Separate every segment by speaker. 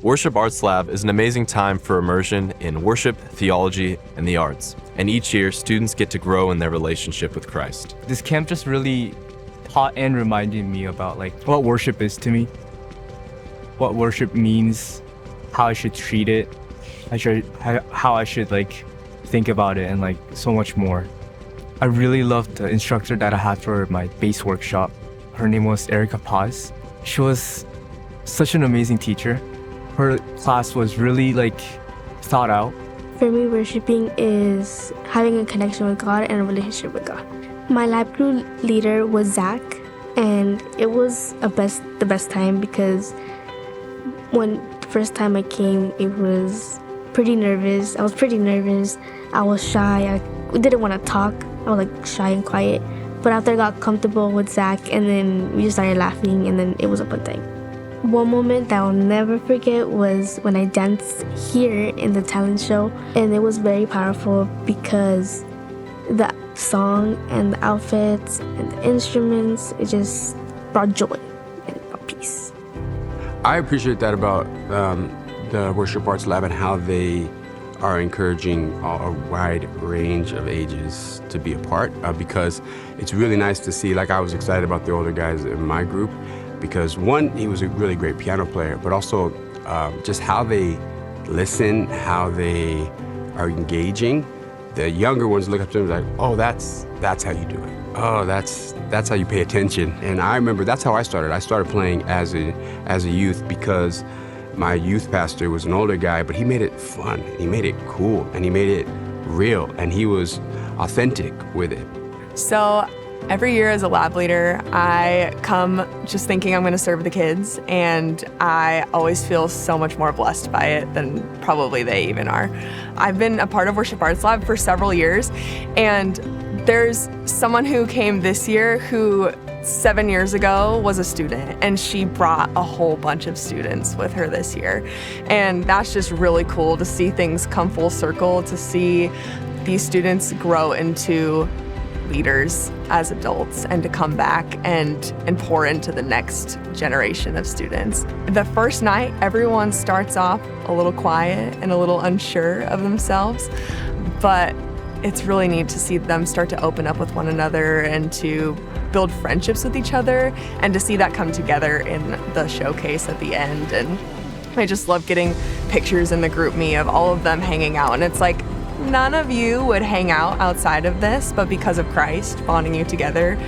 Speaker 1: Worship Arts Lab is an amazing time for immersion in worship, theology, and the arts. And each year, students get to grow in their relationship with Christ.
Speaker 2: This camp just really taught and reminded me about what worship is to me, what worship means, how I should treat it, how I should think about it, and so much more. I really loved the instructor that I had for my bass workshop. Her name was Erica Paz. She was such an amazing teacher. Her class was really thought out.
Speaker 3: For me, worshiping is having a connection with God and a relationship with God. My lab crew leader was Zach, and it was the best time because when the first time I came, I was pretty nervous. I was shy. I didn't want to talk. I was shy and quiet. But after I got comfortable with Zach, and then we just started laughing, and then it was a fun time. One moment that I'll never forget was when I danced here in the talent show, and it was very powerful because the song and the outfits and the instruments, it just brought joy and brought peace.
Speaker 4: I appreciate that about the Worship Arts Lab and how they are encouraging a wide range of ages to be a part because it's really nice to see, I was excited about the older guys in my group because one, he was a really great piano player, but also just how they listen, how they are engaging. The younger ones look up to him oh, that's how you do it. Oh, that's how you pay attention. And I remember that's how I started. I started playing as a youth because my youth pastor was an older guy, but he made it fun, he made it cool, and he made it real, and he was authentic with it.
Speaker 5: So every year as a lab leader, I come just thinking I'm going to serve the kids, and I always feel so much more blessed by it than probably they even are. I've been a part of Worship Arts Lab for several years, and there's someone who came this year who 7 years ago was a student, and she brought a whole bunch of students with her this year. And that's just really cool to see things come full circle, to see these students grow into leaders as adults and to come back and pour into the next generation of students. The first night, everyone starts off a little quiet and a little unsure of themselves, but it's really neat to see them start to open up with one another and to build friendships with each other and to see that come together in the showcase at the end. And I just love getting pictures in the group me of all of them hanging out, and it's none of you would hang out outside of this, but because of Christ bonding you together,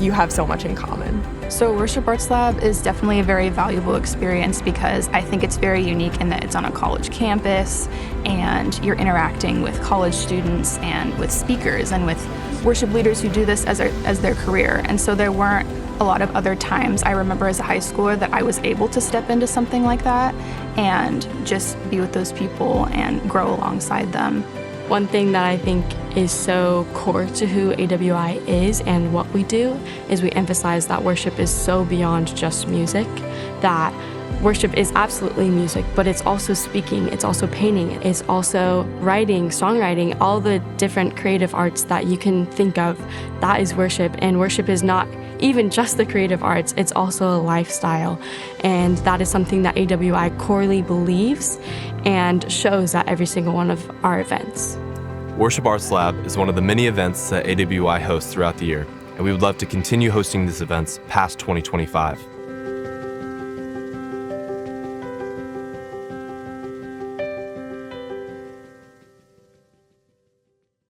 Speaker 5: you have so much in common.
Speaker 6: So Worship Arts Lab is definitely a very valuable experience because I think it's very unique in that it's on a college campus and you're interacting with college students and with speakers and with worship leaders who do this as their career. And so there weren't a lot of other times I remember as a high schooler that I was able to step into something like that and just be with those people and grow alongside them.
Speaker 7: One thing that I think is so core to who AWI is and what we do is we emphasize that worship is so beyond just music, that worship is absolutely music, but it's also speaking, it's also painting, it's also writing, songwriting, all the different creative arts that you can think of. That is worship, and worship is not even just the creative arts, it's also a lifestyle. And that is something that AWI corely believes and shows at every single one of our events.
Speaker 1: Worship Arts Lab is one of the many events that AWI hosts throughout the year, and we would love to continue hosting these events past 2025.